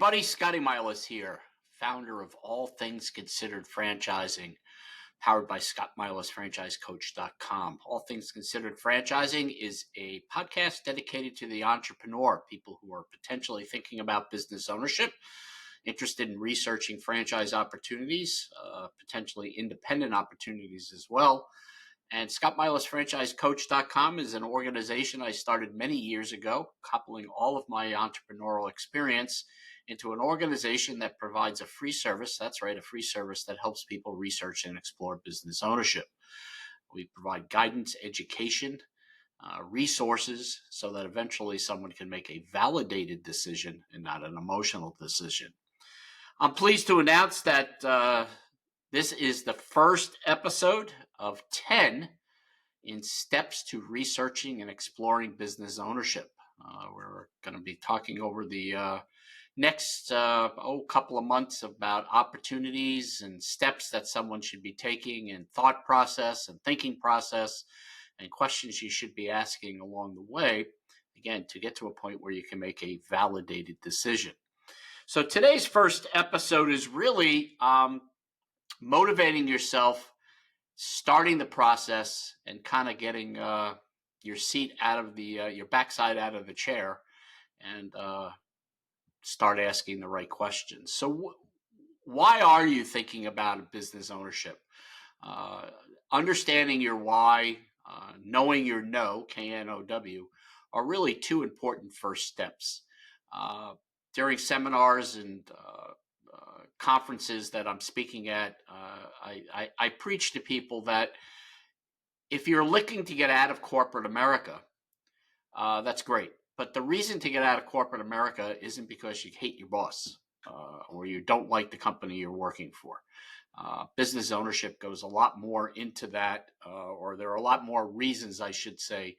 everybody. Scotty Milas here, founder of All Things Considered Franchising, powered by ScottMilasFranchiseCoach.com. All Things Considered Franchising is a podcast dedicated to the entrepreneur, people who are potentially thinking about business ownership, interested in researching franchise opportunities, potentially independent opportunities as well. And ScottMilasFranchiseCoach.com is an organization I started many years ago, coupling all of my entrepreneurial experience into an organization that provides a free service. That's right, a free service that helps people research and explore business ownership. We provide guidance, education, resources so that eventually someone can make a validated decision and not an emotional decision. I'm pleased to announce that this is the first episode of 10 in steps to researching and exploring business ownership. We're going to be talking over the next couple of months about opportunities and steps that someone should be taking, and thought process and thinking process and questions you should be asking along the way, again, to get to a point where you can make a validated decision. So today's first episode is really motivating yourself, starting the process, and kind of getting your seat out of the your backside out of the chair, and start asking the right questions. So why are you thinking about business ownership? Understanding your why, knowing your no, K-N-O-W, are really two important first steps. During seminars and conferences that I'm speaking at, I preach to people that if you're looking to get out of corporate America, that's great. But the reason to get out of corporate America isn't because you hate your boss or you don't like the company you're working for. Business ownership goes a lot more into that, or there are a lot more reasons, I should say,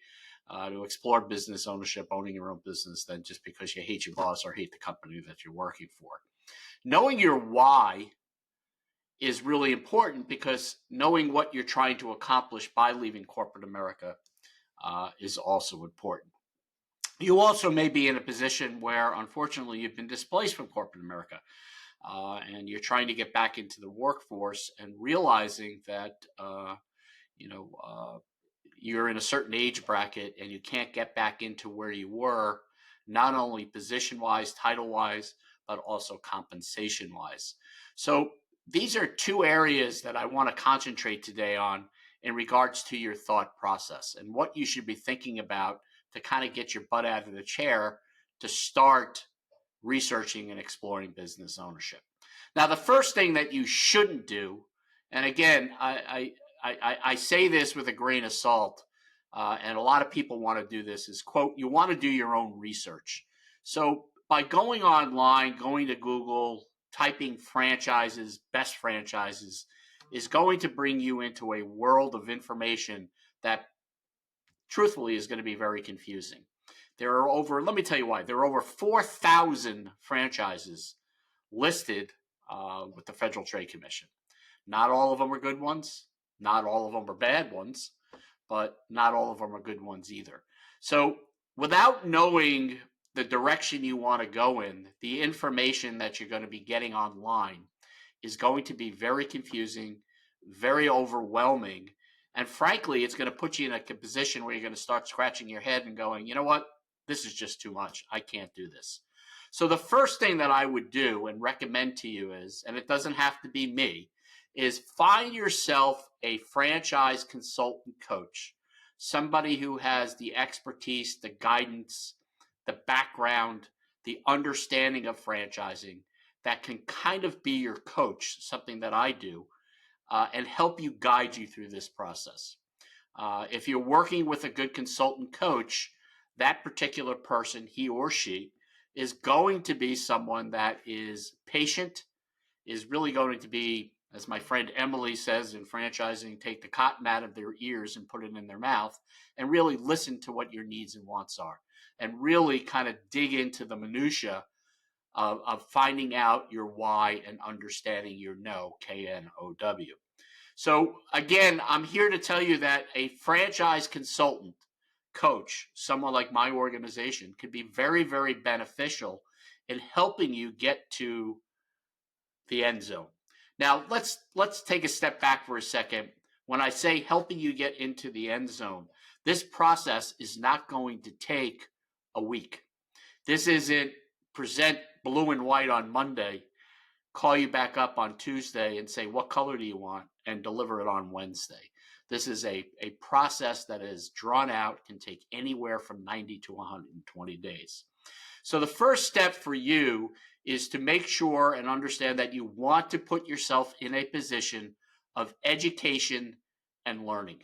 to explore business ownership, owning your own business, than just because you hate your boss or hate the company that you're working for. Knowing your why is really important, because knowing what you're trying to accomplish by leaving corporate America is also important. You also may be in a position where, unfortunately, you've been displaced from corporate America, and you're trying to get back into the workforce, and realizing that you're in a certain age bracket and you can't get back into where you were, not only position-wise, title-wise, but also compensation-wise. So these are two areas that I want to concentrate today on in regards to your thought process and what you should be thinking about to kind of get your butt out of the chair to start researching and exploring business ownership. Now, the first thing that you shouldn't do, and again, I say this with a grain of salt, and a lot of people want to do this, is, quote, you want to do your own research. So by going online, going to Google, typing franchises, best franchises, is going to bring you into a world of information that truthfully is going to be very confusing. Let me tell you why, there are over 4,000 franchises listed with the Federal Trade Commission. Not all of them are good ones. Not all of them are bad ones, but not all of them are good ones either. So without knowing the direction you want to go in, the information that you're going to be getting online is going to be very confusing, very overwhelming, and frankly, it's going to put you in a position where you're going to start scratching your head and going, you know what, this is just too much. I can't do this. So the first thing that I would do and recommend to you is, and it doesn't have to be me, is find yourself a franchise consultant coach, somebody who has the expertise, the guidance, the background, the understanding of franchising, that can kind of be your coach, something that I do, and help you guide you through this process. If you're working with a good consultant coach, that particular person, he or she, is going to be someone that is patient, is really going to be, as my friend Emily says in franchising, take the cotton out of their ears and put it in their mouth, and really listen to what your needs and wants are, and really kind of dig into the minutia of finding out your why and understanding your no, K-N-O-W. So again, I'm here to tell you that a franchise consultant coach, someone like my organization, could be very, very beneficial in helping you get to the end zone. Now, let's take a step back for a second. When I say helping you get into the end zone, this process is not going to take a week. This isn't present blue and white on Monday, call you back up on Tuesday and say, what color do you want? And deliver it on Wednesday. This is a process that is drawn out, can take anywhere from 90 to 120 days. So the first step for you is to make sure and understand that you want to put yourself in a position of education and learning.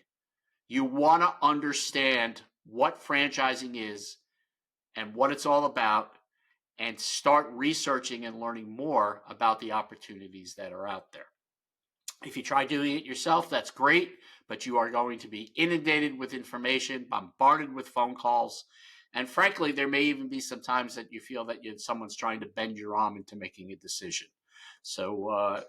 You want to understand what franchising is and what it's all about, and start researching and learning more about the opportunities that are out there. If you try doing it yourself, that's great, but you are going to be inundated with information, bombarded with phone calls, and frankly, there may even be some times that you feel that someone's trying to bend your arm into making a decision. So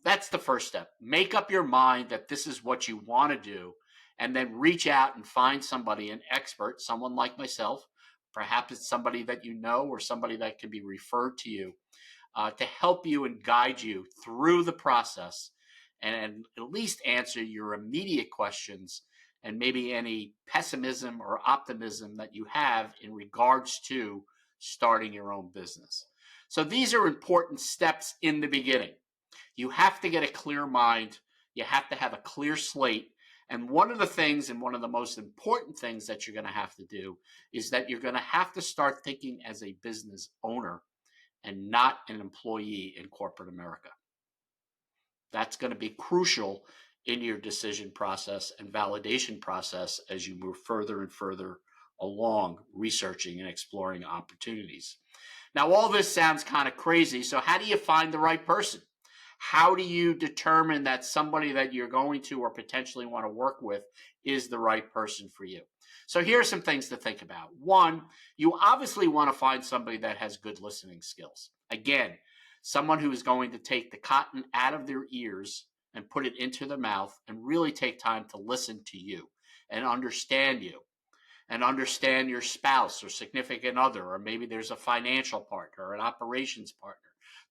that's the first step. Make up your mind that this is what you want to do, and then reach out and find somebody, an expert, someone like myself. Perhaps it's somebody that you know or somebody that can be referred to you to help you and guide you through the process and at least answer your immediate questions and maybe any pessimism or optimism that you have in regards to starting your own business. So these are important steps in the beginning. You have to get a clear mind. You have to have a clear slate. And one of the things, and one of the most important things that you're going to have to do, is that you're going to have to start thinking as a business owner and not an employee in corporate America. That's going to be crucial in your decision process and validation process as you move further and further along researching and exploring opportunities. Now, all this sounds kind of crazy. So how do you find the right person? How do you determine that somebody that you're going to or potentially want to work with is the right person for you? So here are some things to think about. One, you obviously want to find somebody that has good listening skills. Again, someone who is going to take the cotton out of their ears and put it into their mouth and really take time to listen to you and understand you and understand your spouse or significant other, or maybe there's a financial partner or an operations partner.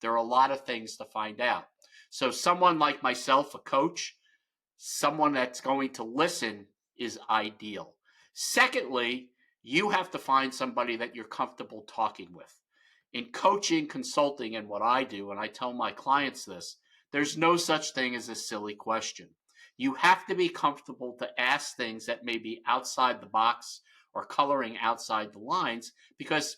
There are a lot of things to find out. So someone like myself, a coach, someone that's going to listen is ideal. Secondly, you have to find somebody that you're comfortable talking with. In coaching, consulting, and what I do, and I tell my clients this, there's no such thing as a silly question. You have to be comfortable to ask things that may be outside the box or coloring outside the lines, because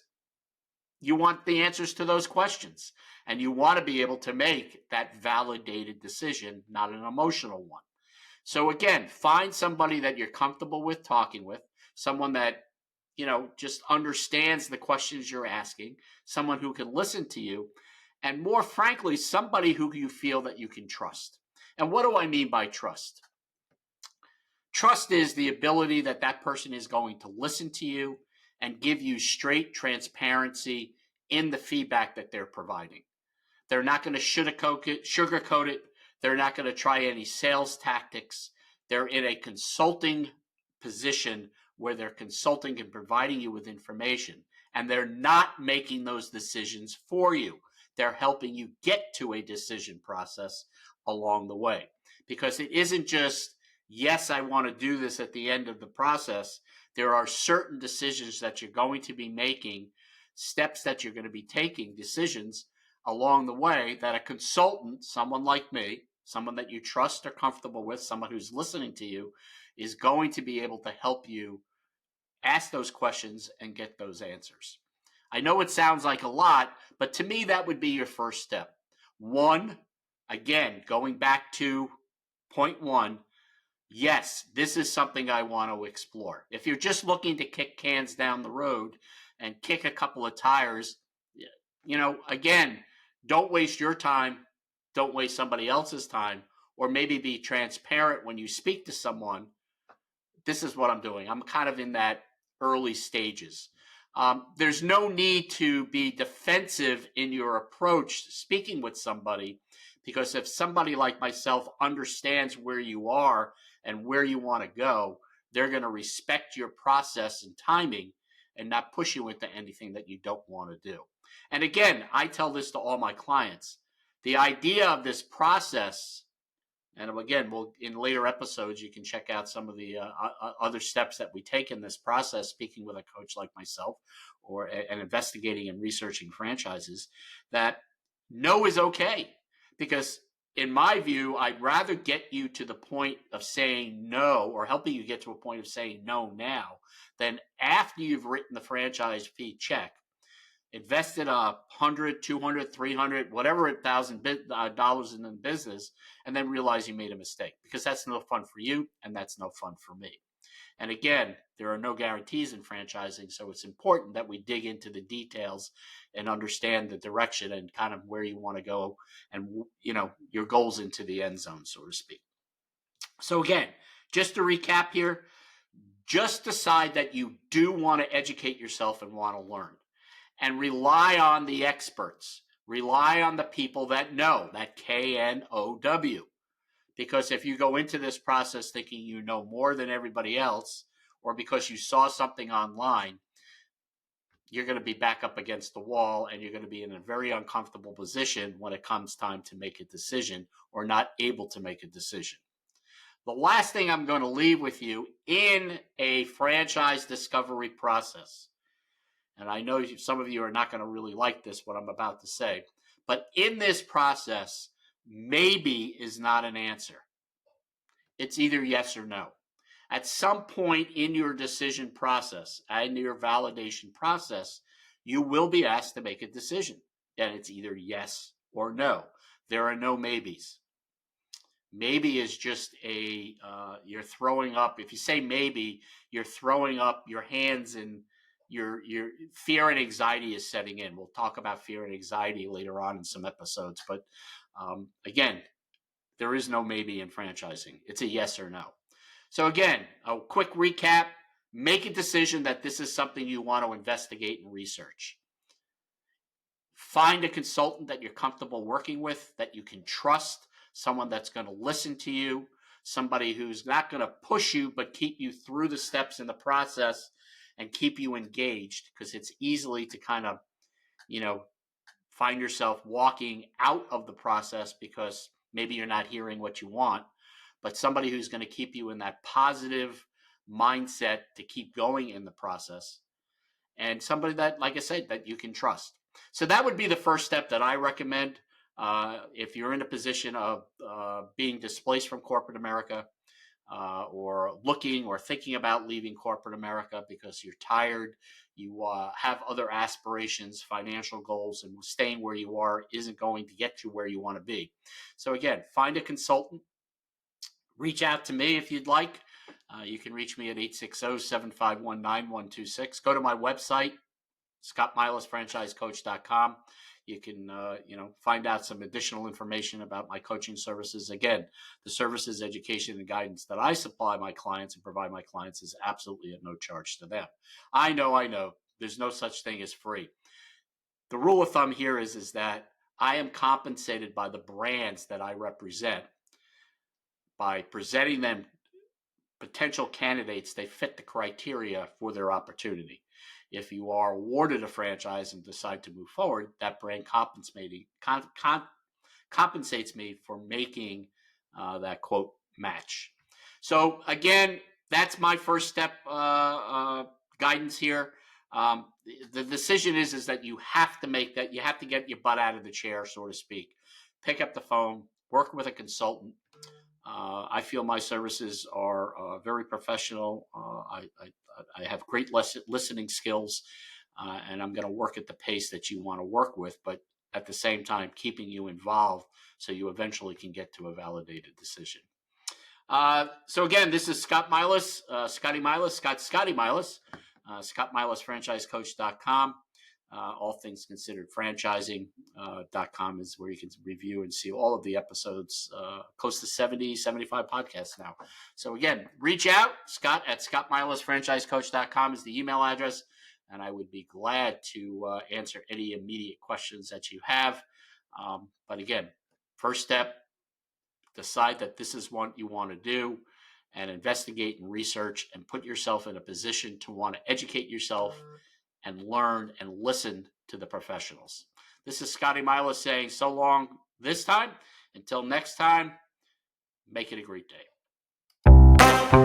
you want the answers to those questions, and you want to be able to make that validated decision, not an emotional one. So again, find somebody that you're comfortable with talking with, someone that, just understands the questions you're asking, someone who can listen to you, and more frankly, somebody who you feel that you can trust. And what do I mean by trust? Trust is the ability that that person is going to listen to you and give you straight transparency in the feedback that they're providing. They're not going to sugarcoat it. They're not going to try any sales tactics. They're in a consulting position where they're consulting and providing you with information, and they're not making those decisions for you. They're helping you get to a decision process along the way, because it isn't just, yes, I want to do this at the end of the process. There are certain decisions that you're going to be making, steps that you're going to be taking, decisions along the way that a consultant, someone like me, someone that you trust or comfortable with, someone who's listening to you, is going to be able to help you ask those questions and get those answers. I know it sounds like a lot, but to me, that would be your first step. One, again, going back to point one, yes, this is something I want to explore. If you're just looking to kick cans down the road and kick a couple of tires, again, don't waste your time. Don't waste somebody else's time, or maybe be transparent when you speak to someone. This is what I'm doing. I'm kind of in that early stages. There's no need to be defensive in your approach speaking with somebody, because if somebody like myself understands where you are and where you want to go, they're going to respect your process and timing and not push you into anything that you don't want to do. And again, I tell this to all my clients. The idea of this process, and again, in later episodes, you can check out some of the other steps that we take in this process, speaking with a coach like myself and investigating and researching franchises, that no is okay. Because in my view, I'd rather get you to the point of saying no, or helping you get to a point of saying no now, than after you've written the franchise fee check, invested $100, $200, $300, whatever $1,000 in the business, and then realize you made a mistake, because that's no fun for you and that's no fun for me. And again, there are no guarantees in franchising, so it's important that we dig into the details and understand the direction and kind of where you want to go, and your goals into the end zone, so to speak. So again, just to recap here, just decide that you do want to educate yourself and want to learn. And rely on the experts. Rely on the people that know, that KNOW. Because if you go into this process thinking you know more than everybody else, or because you saw something online, you're going to be back up against the wall, and you're going to be in a very uncomfortable position when it comes time to make a decision, or not able to make a decision. The last thing I'm going to leave with you in a franchise discovery process, and I know some of you are not going to really like this, what I'm about to say, but in this process, maybe is not an answer. It's either yes or no. At some point in your decision process and your validation process, you will be asked to make a decision. And it's either yes or no. There are no maybes. Maybe is just you're throwing up. If you say maybe, you're throwing up your hands, and your fear and anxiety is setting in. We'll talk about fear and anxiety later on in some episodes. But again, there is no maybe in franchising. It's a yes or no. So again, a quick recap. Make a decision that this is something you want to investigate and research. Find a consultant that you're comfortable working with, that you can trust, someone that's going to listen to you, somebody who's not going to push you, but keep you through the steps in the process and keep you engaged, because it's easily to kind of, find yourself walking out of the process because maybe you're not hearing what you want, but somebody who's going to keep you in that positive mindset to keep going in the process, and somebody that, like I said, that you can trust. So that would be the first step that I recommend. If you're in a position of being displaced from corporate America, or looking or thinking about leaving corporate America because you're tired, you have other aspirations, financial goals, and staying where you are isn't going to get you where you want to be. So again, find a consultant. Reach out to me if you'd like. You can reach me at 860-751-9126. Go to my website, scottmilasfranchisecoach.com. You can, find out some additional information about my coaching services. Again, the services, education, and guidance that I supply my clients and provide my clients is absolutely at no charge to them. I know. There's no such thing as free. The rule of thumb here is that I am compensated by the brands that I represent by presenting them potential candidates. They fit the criteria for their opportunity. If you are awarded a franchise and decide to move forward, that brand compensates me for making that quote match. So again, that's my first step guidance here. The decision is that you have to make that. You have to get your butt out of the chair, so to speak. Pick up the phone, work with a consultant. I feel my services are very professional. I have great listening skills, and I'm going to work at the pace that you want to work with, but at the same time, keeping you involved so you eventually can get to a validated decision. So again, this is Scott Milas, Scotty Milas, Scotty Milas, ScottMilasFranchiseCoach.com. All things considered, franchising.com is where you can review and see all of the episodes, close to 70, 75 podcasts now. So again, reach out. Scott at ScottMilasFranchiseCoach.com is the email address, and I would be glad to answer any immediate questions that you have. But again, first step, decide that this is what you want to do, and investigate and research and put yourself in a position to want to educate yourself and learn and listen to the professionals. This is Scotty Milas saying so long this time. Until next time, make it a great day.